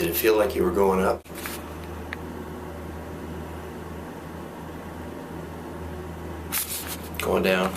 Did it feel like you were going up? Going down?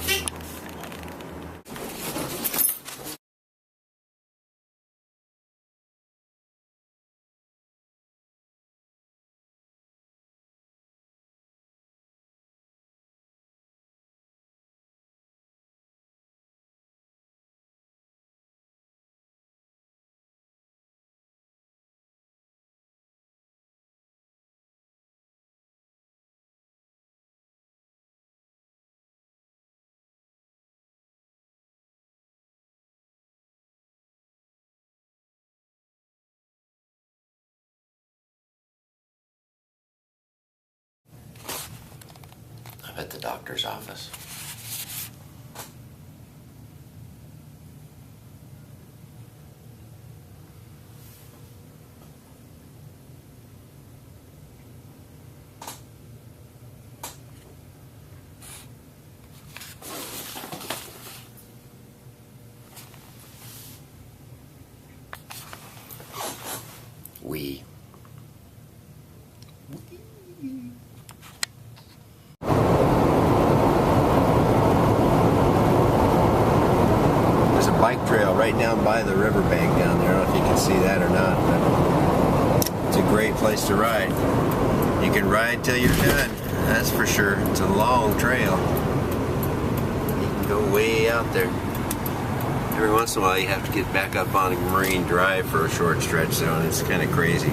I'm at the doctor's office. There's a bike trail right down by the riverbank down there. I don't know if you can see that or not, but it's a great place to ride. You can ride till you're done, that's for sure. It's a long trail. You can go way out there. Every once in a while you have to get back up on Marine Drive for a short stretch though, and it's kind of crazy.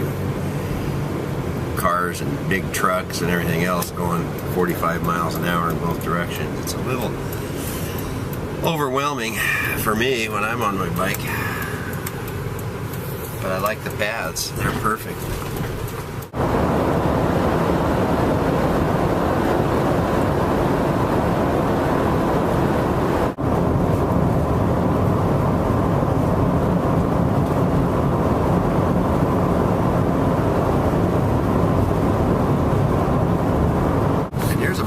Cars and big trucks and everything else going 45 miles an hour in both directions. It's a little overwhelming for me when I'm on my bike. But I like the paths, they're perfect.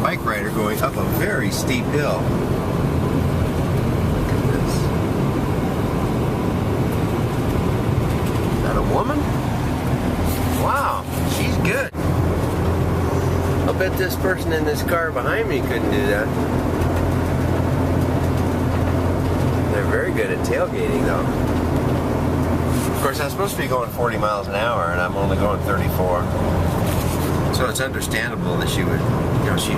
Bike rider going up a very steep hill. Look at this. Is that a woman? Wow, she's good. I'll bet this person in this car behind me couldn't do that. They're very good at tailgating though. Of course, I'm supposed to be going 40 miles an hour and I'm only going 34. So it's understandable that she would, you know, she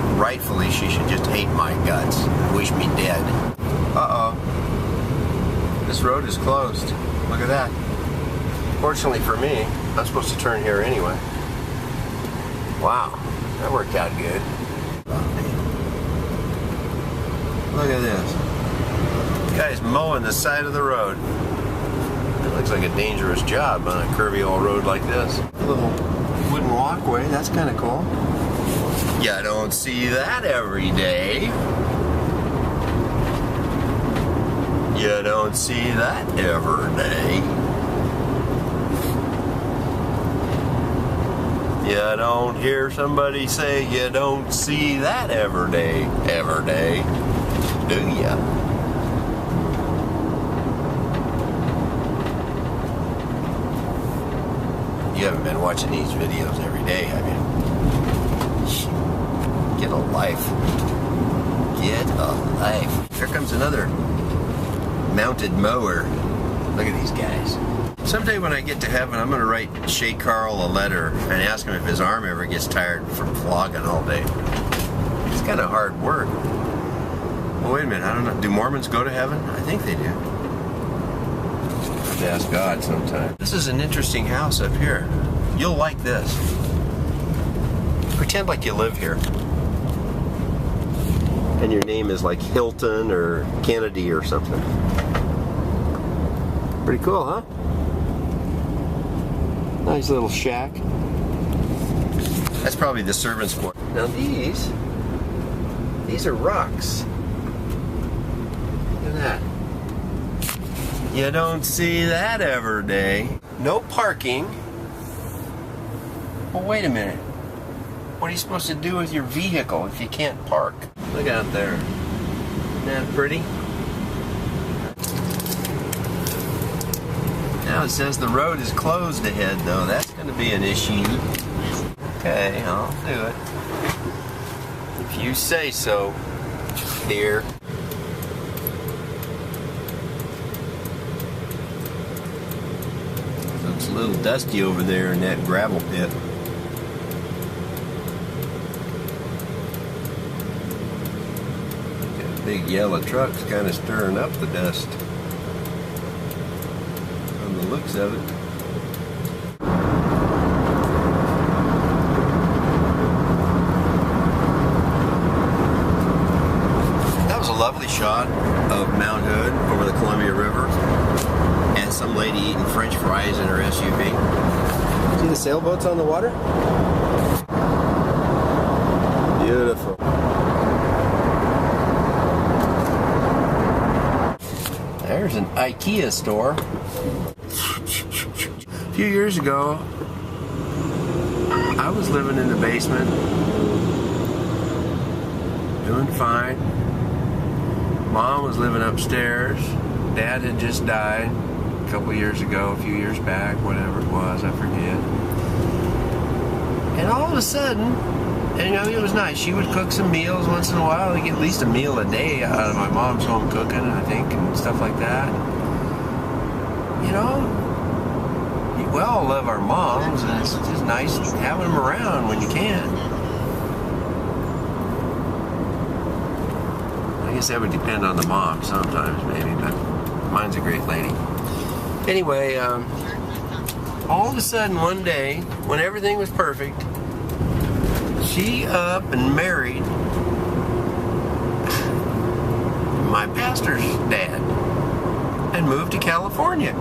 should just hate my guts, wish me dead. Uh-oh. This road is closed. Look at that. Fortunately for me, I'm supposed to turn here anyway. Wow, that worked out good. Look at this. The guy's mowing the side of the road. It looks like a dangerous job on a curvy old road like this. A little wooden walkway, that's kind of cool. You don't see that every day. You don't see that every day. You don't hear somebody say you don't see that every day, do ya? You haven't been watching these videos every day, have you? Get a life. Get a life. Here comes another mounted mower. Look at these guys. Someday when I get to heaven, I'm going to write Shay Carl a letter and ask him if his arm ever gets tired from flogging all day. It's kind of hard work. Well, wait a minute. I don't know. Do Mormons go to heaven? I think they do. To ask God sometime. This is an interesting house up here. You'll like this. Pretend like you live here. And your name is like Hilton or Kennedy or something. Pretty cool, huh? Nice little shack. That's probably the servant's quarters. Now these are rocks. Look at that. You don't see that every day. No parking. Well, wait a minute. What are you supposed to do with your vehicle if you can't park? Look out there. Isn't that pretty? Now it says the road is closed ahead, though. That's going to be an issue. Okay, I'll do it. If you say so, dear. Looks a little dusty over there in that gravel pit. That big yellow truck's kind of stirring up the dust. From the looks of it. Lovely shot of Mount Hood over the Columbia River and some lady eating French fries in her SUV. See the sailboats on the water? Beautiful. There's an IKEA store. A few years ago, I was living in the basement, doing fine. Mom was living upstairs. Dad had just died a couple years ago, a few years back, whatever it was, I forget. And all of a sudden, and you know, it was nice. She would cook some meals once in a while. I get at least a meal a day out of my mom's home cooking, I think, and stuff like that. You know, we all love our moms, and it's just nice having them around when you can. I guess that would depend on the mom sometimes, maybe, but mine's a great lady. Anyway, all of a sudden one day, when everything was perfect, she up and married my pastor's dad and moved to California.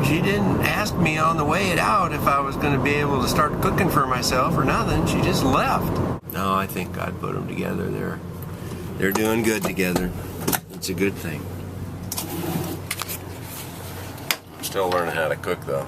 She didn't ask me on the way out if I was going to be able to start cooking for myself or nothing. She just left. No, I think God put them together. They're doing good together. It's a good thing. I'm still learning how to cook, though.